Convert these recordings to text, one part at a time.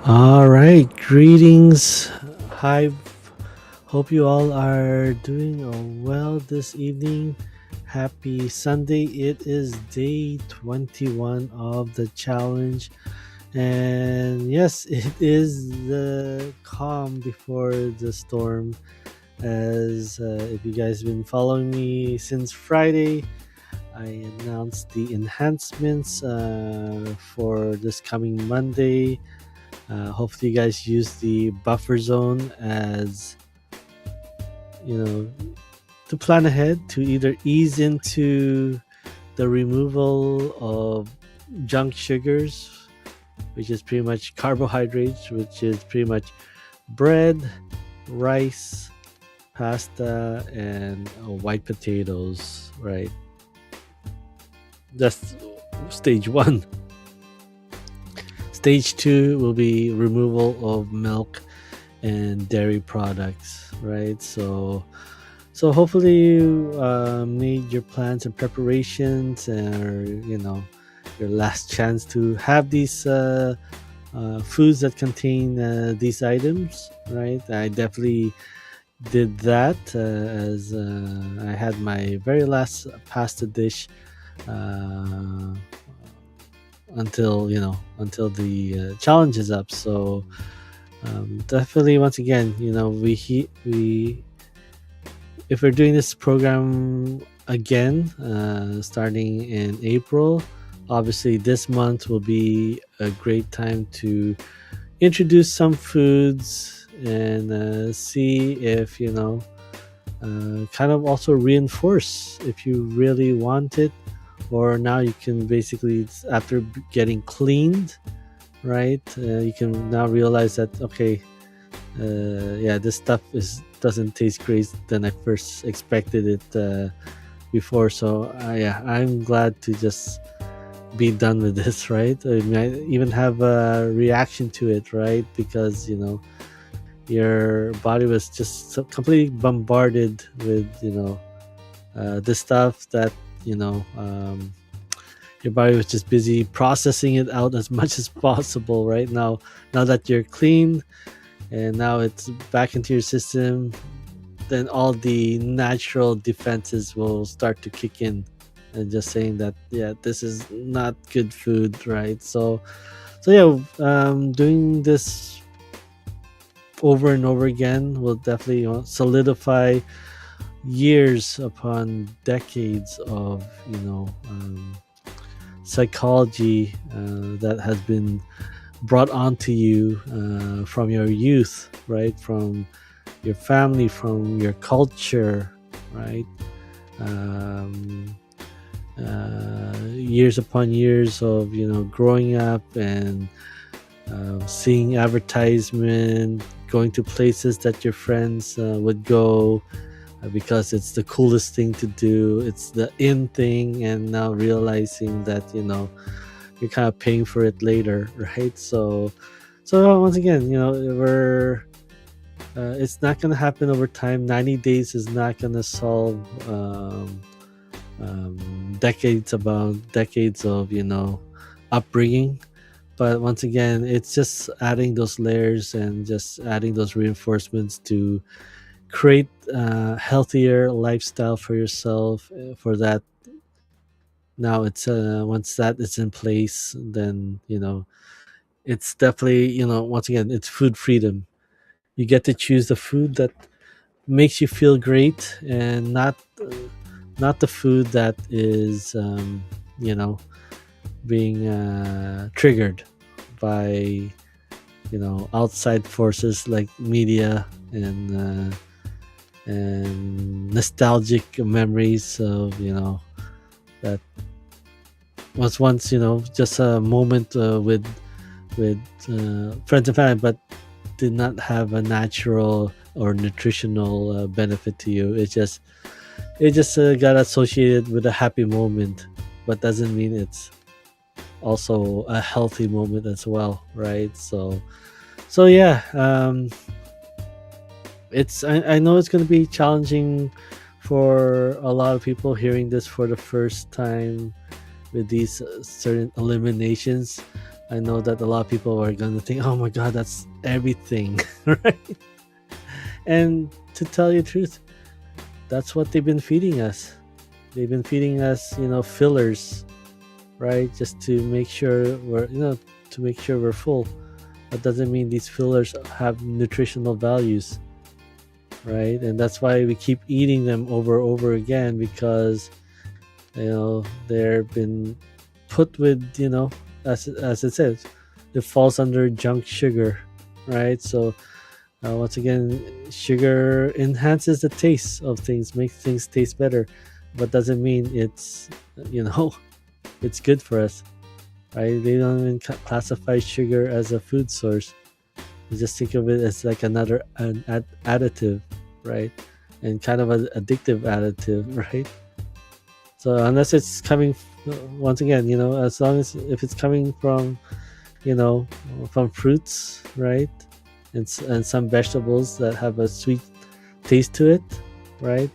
All right, greetings. Hi, hope you all are doing well this evening. Happy Sunday. It is day 21 of the challenge. And yes, it is the calm before the storm. As if you guys have been following me since Friday, I announced the enhancements for this coming Monday. Hopefully, you guys use the buffer zone as you know to plan ahead to either ease into the removal of junk sugars, which is pretty much carbohydrates, which is pretty much bread, rice, pasta, and white potatoes. Right, that's stage one. Stage two will be removal of milk and dairy products, right? So hopefully you made your plans and preparations, or your last chance to have these foods that contain these items, right? I definitely did that as I had my very last pasta dish uh, until the challenge is up. So definitely, once again, we if we're doing this program again, starting in April, obviously this month will be a great time to introduce some foods and see if kind of also reinforce if you really want it, or now you can basically after getting cleaned, right? You can now realize that okay, yeah, this stuff is doesn't taste great than I first expected it before. So yeah, I'm glad to just be done with this, right? I might even have a reaction to it, right? Because your body was just completely bombarded with the stuff that you know um, your body was just busy processing it out as much as possible. Right now that you're clean and now it's back into your system, then all the natural defenses will start to kick in and just saying that yeah, this is not good food, right? So yeah, doing this over and over again will definitely solidify years upon decades of psychology that has been brought onto you from your youth, right? From your family, from your culture, right? Um, Years upon years of growing up and seeing advertisement, going to places that your friends would go because it's the coolest thing to do. It's the in thing, and now realizing that you're kind of paying for it later, right? So once again, we're it's not gonna happen over time. 90 days is not gonna solve decades of upbringing. But once again, it's just adding those layers and just adding those reinforcements to create a healthier lifestyle for yourself. For that, now it's once that is in place, then it's definitely once again, it's food freedom. You get to choose the food that makes you feel great, and not the food that is you know being triggered by outside forces like media and nostalgic memories of that was once just a moment with friends and family, but did not have a natural or nutritional benefit to you. It just got associated with a happy moment, but doesn't mean it's also a healthy moment as well, right? So yeah, I know it's going to be challenging for a lot of people hearing this for the first time with these certain eliminations. I know that a lot of people are going to think, oh my God, that's everything, right? And to tell you the truth, that's what they've been feeding us. They've been feeding us, fillers, right? Just to make sure we're full. That doesn't mean these fillers have nutritional values, right? And that's why we keep eating them over and over again, because they've been put with, as it says, it falls under junk sugar, right? So once again, sugar enhances the taste of things, makes things taste better, but doesn't mean it's it's good for us, right? They don't even classify sugar as a food source. You just think of it as like an additive, right? And kind of an addictive additive, right? So unless it's coming, once again, as long as if it's coming from, you know, from fruits, right? And some vegetables that have a sweet taste to it, right?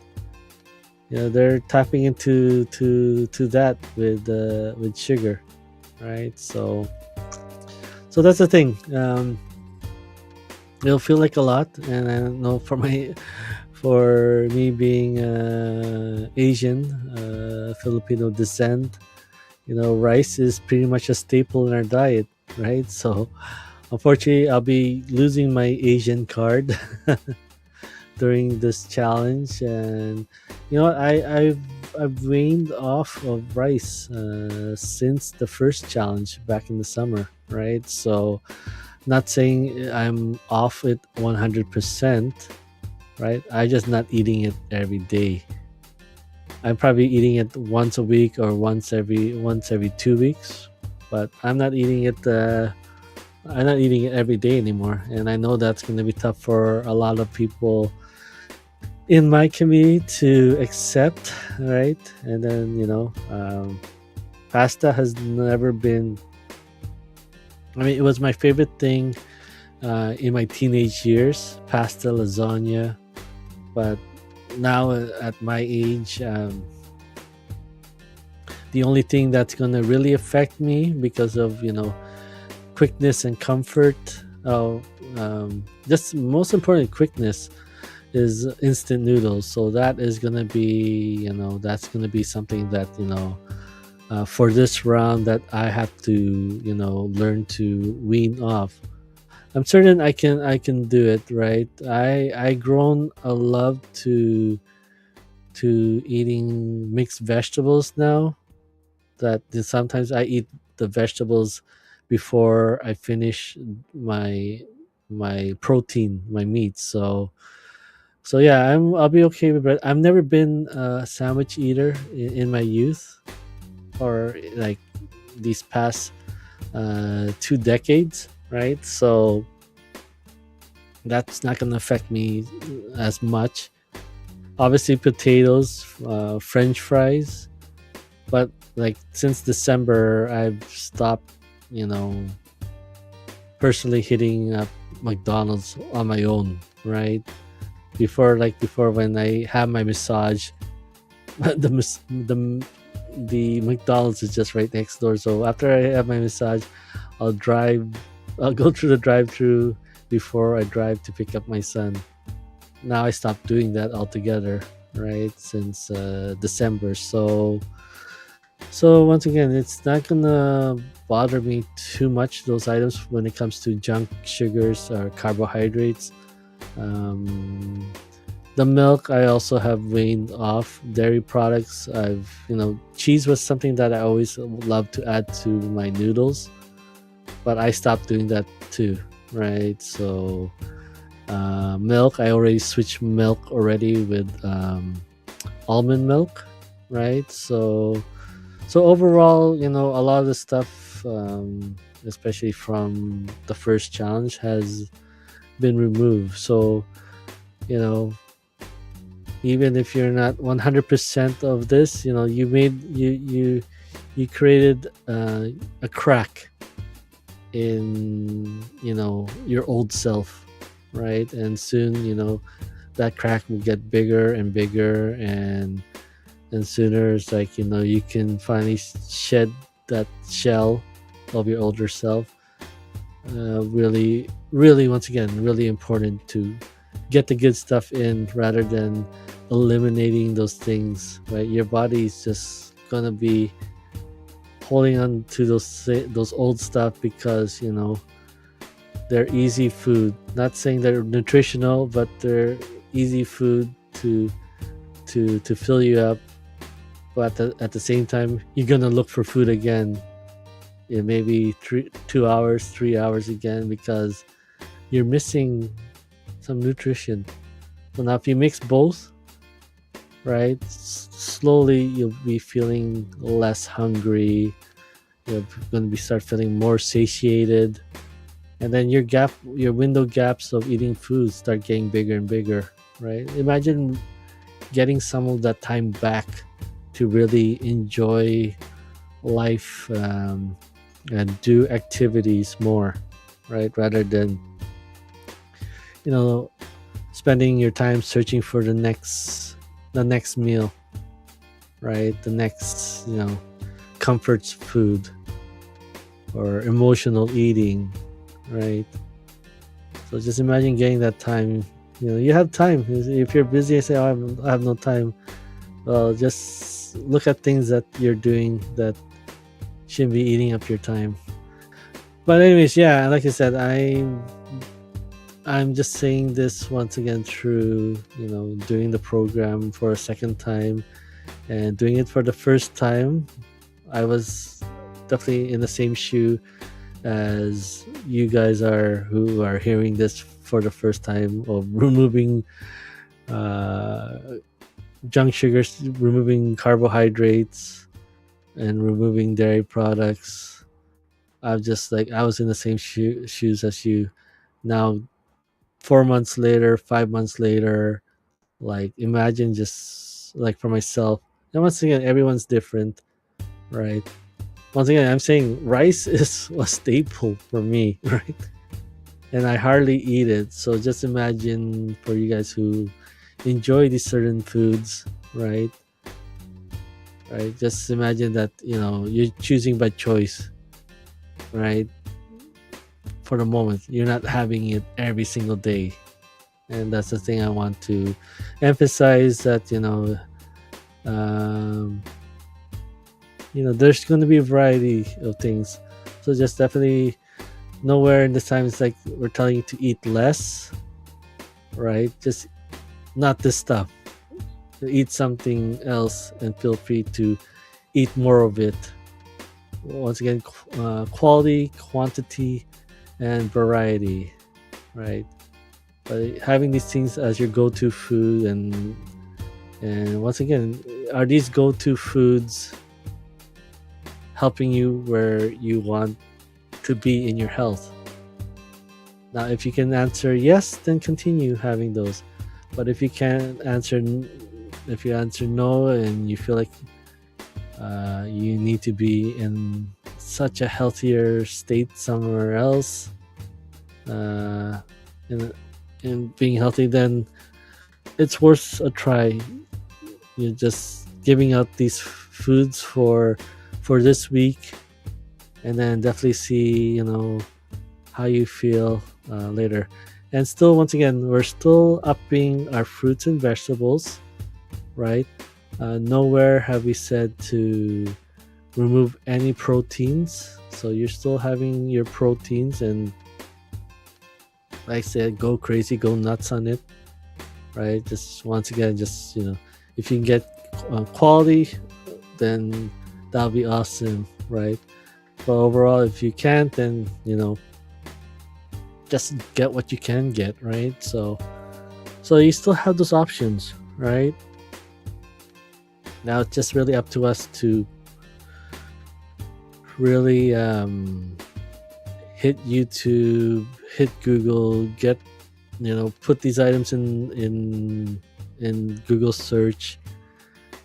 They're tapping into to that with sugar, right? So that's the thing. It'll feel like a lot, and I don't know, for me being Asian, Filipino descent, rice is pretty much a staple in our diet, right? So unfortunately, I'll be losing my Asian card during this challenge, and I've waned off of rice since the first challenge back in the summer, right? So not saying I'm off it 100%, right? I just not eating it every day. I'm probably eating it once a week or once every 2 weeks, but I'm not eating it. I'm not eating it every day anymore, and I know that's going to be tough for a lot of people in my community to accept, right? And then pasta has never been. I mean, it was my favorite thing in my teenage years, pasta, lasagna, but now at my age, the only thing that's going to really affect me because of quickness and comfort, just most important quickness, is instant noodles. So that is going to be something that for this round that I have to learn to wean off. I'm certain I can do it, right? I grown a love to eating mixed vegetables now, that sometimes I eat the vegetables before I finish my protein, my meat. So yeah, I'll be okay with bread. I've never been a sandwich eater in my youth, or like these past 2 decades, right? So that's not going to affect me as much. Obviously, potatoes, French fries, but like since December, I've stopped, personally hitting up McDonald's on my own, right? Before when I have my massage, the McDonald's is just right next door. So after I have my massage, I'll go through the drive-through before I drive to pick up my son. Now I stopped doing that altogether, right? Since December. So once again, it's not gonna bother me too much, those items, when it comes to junk sugars or carbohydrates. The milk, I also have weaned off. Dairy products, cheese was something that I always loved to add to my noodles, but I stopped doing that too, right? So milk, I already switched milk already with almond milk, right? So overall, a lot of the stuff, especially from the first challenge, has been removed. So even if you're not 100% of this, you created a crack in your old self, right? And soon that crack will get bigger and bigger, and sooner it's like you can finally shed that shell of your older self, really once again really important to get the good stuff in rather than eliminating those things, right? Your body is just gonna be holding on to those old stuff because they're easy food. Not saying they're nutritional, but they're easy food to fill you up. But at the same time, you're gonna look for food again in maybe 2 hours, 3 hours again because you're missing some nutrition. So now, if you mix both, right, slowly you'll be feeling less hungry. You're gonna be start feeling more satiated, and then your window gaps of eating food start getting bigger and bigger, right? Imagine getting some of that time back to really enjoy life, and do activities more, right? Rather than you know spending your time searching for the next meal, right? The next comfort food or emotional eating, right? So just imagine getting that time. You have time. If you're busy and say, "Oh, I have no time," well, just look at things that you're doing that shouldn't be eating up your time. But anyways, yeah, like I said, I'm just saying this once again through doing the program for a second time and doing it for the first time. I was definitely in the same shoe as you guys are who are hearing this for the first time of removing uh, junk sugars, removing carbohydrates, and removing dairy products. I was in the same shoes as you. Now, 4 months later, 5 months later, like imagine just like for myself. And once again, everyone's different, right? Once again, I'm saying rice is a staple for me, right? And I hardly eat it. So just imagine for you guys who enjoy these certain foods, right? Right? Just imagine that, you're choosing by choice, right? For the moment, you're not having it every single day. And that's the thing I want to emphasize that, um, there's going to be a variety of things. So just definitely nowhere in this time it's like we're telling you to eat less, right? Just not this stuff. Eat something else and feel free to eat more of it. Once again, quality, quantity, and variety, right? But having these things as your go-to food, and once again, are these go-to foods helping you where you want to be in your health? Now, if you can answer yes, then continue having those. But if you can't answer, if you answer no, and you feel like you need to be in such a healthier state somewhere else, in being healthy, then it's worth a try. You're just giving out these foods for this week, and then definitely see how you feel later. And still, once again, we're still upping our fruits and vegetables, right? Nowhere have we said to remove any proteins, so you're still having your proteins, and like I said, go crazy, go nuts on it, right? Just once again, just if you can get quality, then that'll be awesome, right? But overall, if you can't, then just get what you can get, right? So you still have those options, right? Now it's just really up to us to really hit YouTube, hit Google, get put these items in Google search,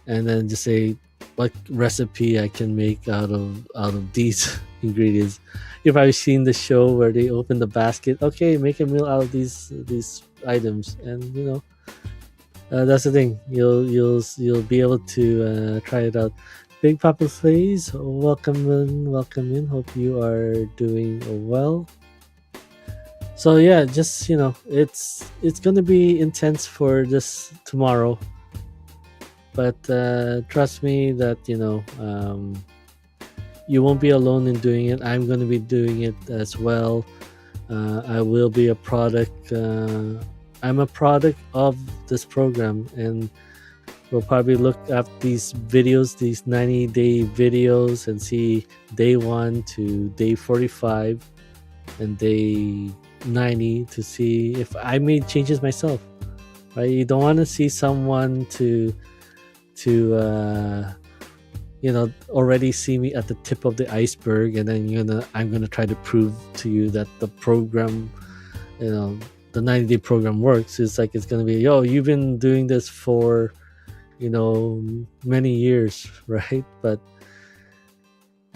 and then just say what recipe I can make out of these ingredients. If I've seen the show where they open the basket, okay, make a meal out of these items, and that's the thing. You'll be able to try it out. Big Papa Plays, welcome in. Hope you are doing well. So yeah, just it's gonna be intense for this tomorrow, but trust me that you won't be alone in doing it. I'm gonna be doing it as well. I will be a product. I'm a product of this program, and we'll probably look at these videos, these 90-day videos, and see day 1 to day 45 and day 90 to see if I made changes myself. Right? You don't want to see someone to already see me at the tip of the iceberg, and then I'm gonna try to prove to you that the program, you know the 90-day program works. It's like it's gonna be, yo, you've been doing this for many years, right? But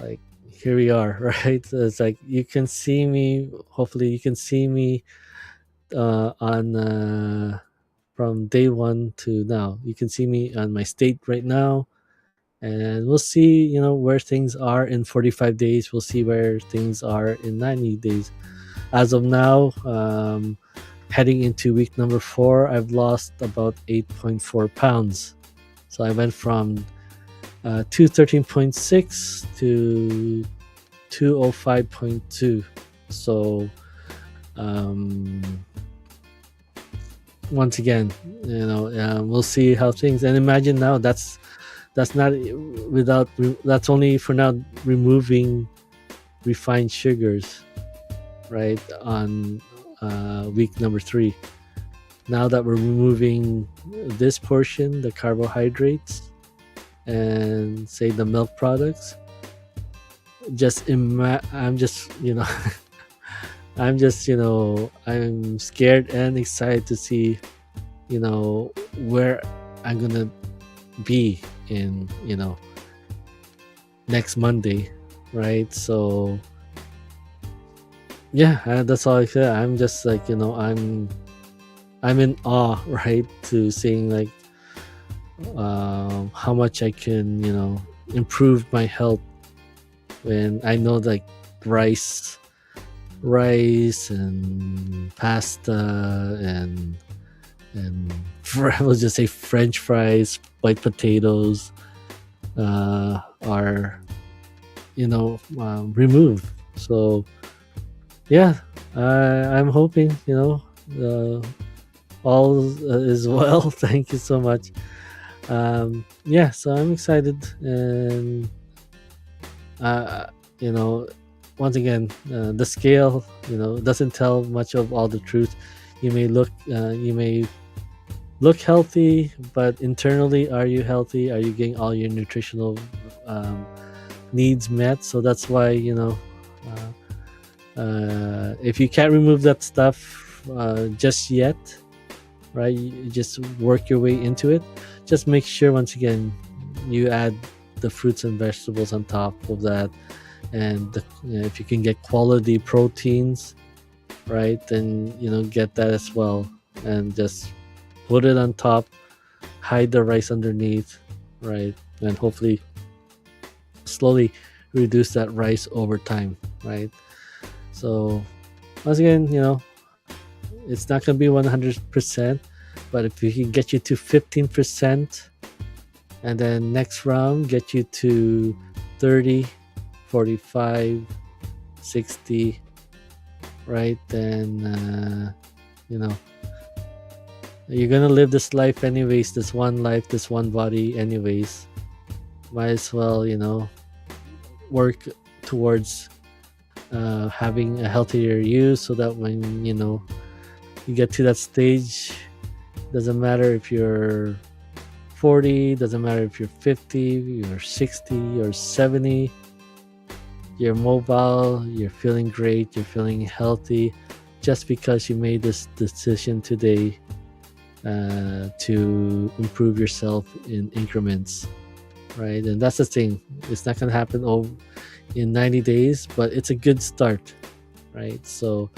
like, here we are. Right? So it's like you can see me, hopefully you can see me on from day 1 to now. You can see me on my state right now, and we'll see where things are in 45 days. We'll see where things are in 90 days. As of now, heading into week number 4, I've lost about 8.4 pounds. So I went from 213.6 to 205.2. So once again, we'll see how things. And imagine now, that's not without that's only for now removing refined sugars, right, on week number 3. Now that we're removing this portion, the carbohydrates and say the milk products, I'm just I'm scared and excited to see where I'm gonna be in next Monday, right? So yeah, that's all I said. I'm just like, I'm in awe, right, to seeing like how much I can improve my health when I know like rice and pasta and let's just say French fries, white potatoes are removed. So yeah, I'm hoping all is well. Thank you so much. Yeah, so I'm excited, and uh, you know once again, the scale doesn't tell much of all the truth. You may look healthy, but internally, are you healthy? Are you getting all your nutritional um, needs met? So that's why if you can't remove that stuff just yet, right, you just work your way into it. Just make sure, once again, you add the fruits and vegetables on top of that, and if you can get quality proteins, right, then get that as well, and just put it on top, hide the rice underneath, right, and hopefully slowly reduce that rice over time, right? So once again, it's not going to be 100%, but if we can get you to 15%, and then next round get you to 30, 45, 60, right, then you're gonna live this life anyways, this one life, this one body anyways. Might as well work towards having a healthier you, so that when you get to that stage, doesn't matter if you're 40, doesn't matter if you're 50, you're 60 or 70, you're mobile, you're feeling great, you're feeling healthy, just because you made this decision today to improve yourself in increments, right? And that's the thing, it's not going to happen in 90 days, but it's a good start, right? So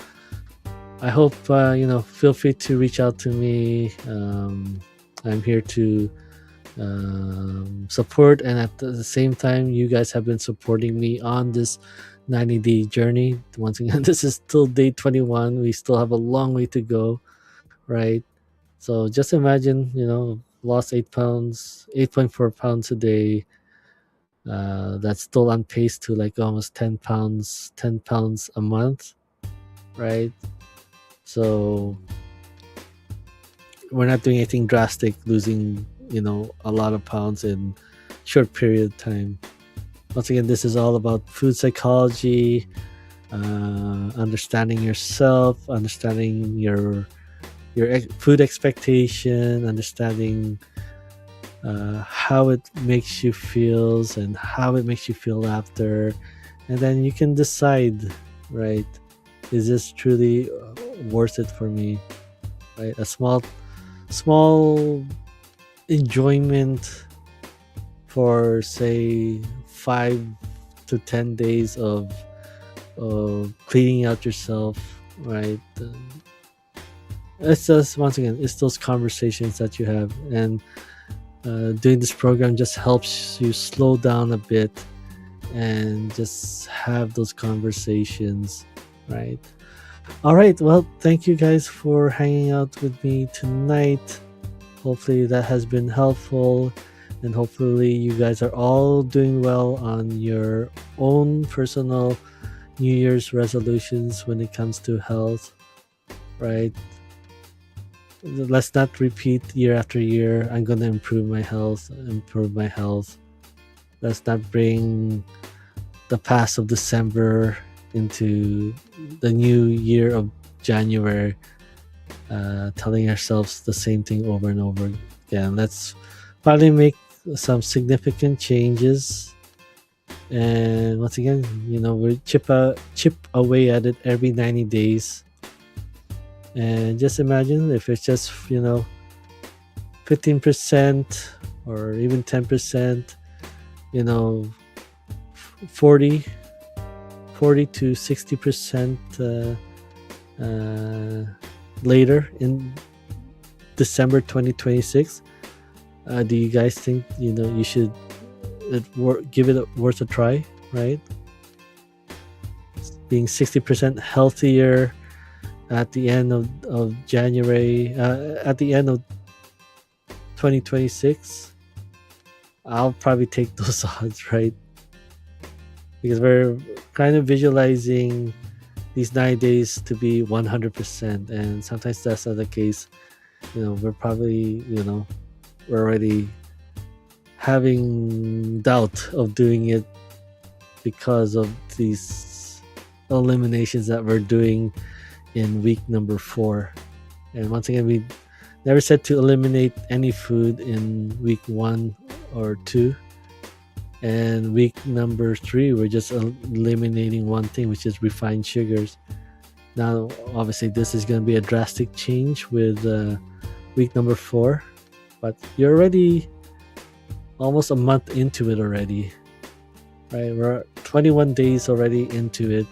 I hope feel free to reach out to me. I'm here to support, and at the same time, you guys have been supporting me on this 90-day journey. Once again, this is still day 21. We still have a long way to go, right? So just imagine, lost 8 pounds, 8.4 pounds a day. That's still on pace to like almost 10 pounds a month, right? So we're not doing anything drastic, losing, a lot of pounds in short period of time. Once again, this is all about food psychology, understanding yourself, understanding your food expectation, understanding how it makes you feels and how it makes you feel after, and then you can decide, right? Is this truly worth it for me? Right, a small enjoyment for say 5 to 10 days of cleaning out yourself, right? It's just, once again, it's those conversations that you have, and doing this program just helps you slow down a bit and just have those conversations, right? All right, well, thank you guys for hanging out with me tonight. Hopefully that has been helpful, and hopefully you guys are all doing well on your own personal New Year's resolutions when it comes to health, right? Let's not repeat year after year, I'm going to improve my health, improve my health. Let's not bring the past of December into the new year of January, telling ourselves the same thing over and over again. Let's finally make some significant changes. And once again, we chip away at it every 90 days. And just imagine if it's just 15% or even 10%, 40 to 60% later in December 2026. Do you guys think you should give it worth a try, right? Being 60% healthier at the end of January, at the end of 2026, I'll probably take those odds, right? Because we're kind of visualizing these 9 days to be 100%, and sometimes that's not the case. We're probably, we're already having doubt of doing it because of these eliminations that we're doing in week number 4. And once again, we never said to eliminate any food in week 1 or 2. And week number 3, we're just eliminating one thing, which is refined sugars. Now, obviously, this is going to be a drastic change with week number 4, but you're already almost a month into it already, right? We're 21 days already into it.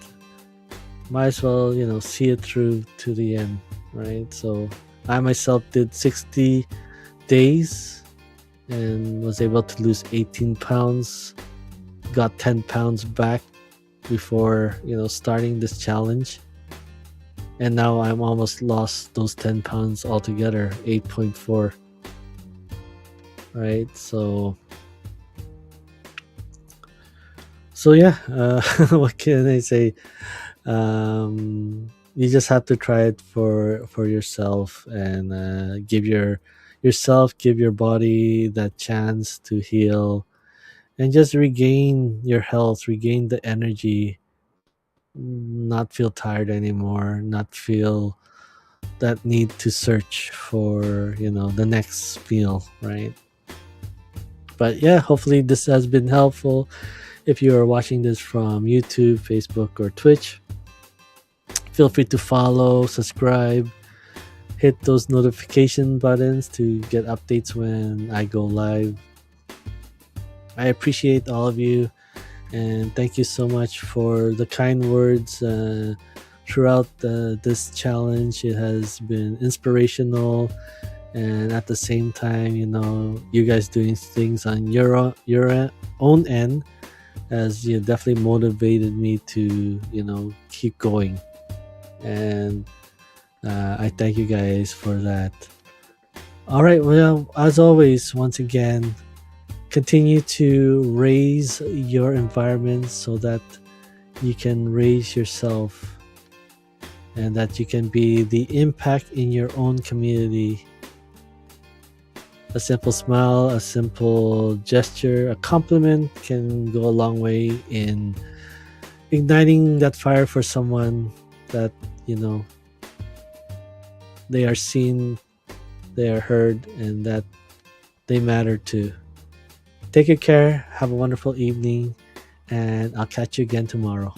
Might as well, see it through to the end, right? So I myself did 60 days and was able to lose 18 pounds, got 10 pounds back before starting this challenge, and now I'm almost lost those 10 pounds altogether, 8.4, right? So yeah, what can I say? You just have to try it for yourself, and give your body that chance to heal and just regain your health, regain the energy, not feel tired anymore, not feel that need to search for the next meal, right? But yeah, hopefully this has been helpful. If you are watching this from YouTube, Facebook, or Twitch, feel free to follow, subscribe, hit those notification buttons to get updates when I go live. I appreciate all of you, and thank you so much for the kind words throughout this challenge. It has been inspirational, and at the same time, you guys doing things on your own end as you definitely motivated me to keep going. And I thank you guys for that. All right, well, as always, once again, continue to raise your environment so that you can raise yourself, and that you can be the impact in your own community. A simple smile, a simple gesture, a compliment can go a long way in igniting that fire for someone, that you know they are seen, they are heard, and that they matter too. Take good care, have a wonderful evening, and I'll catch you again tomorrow.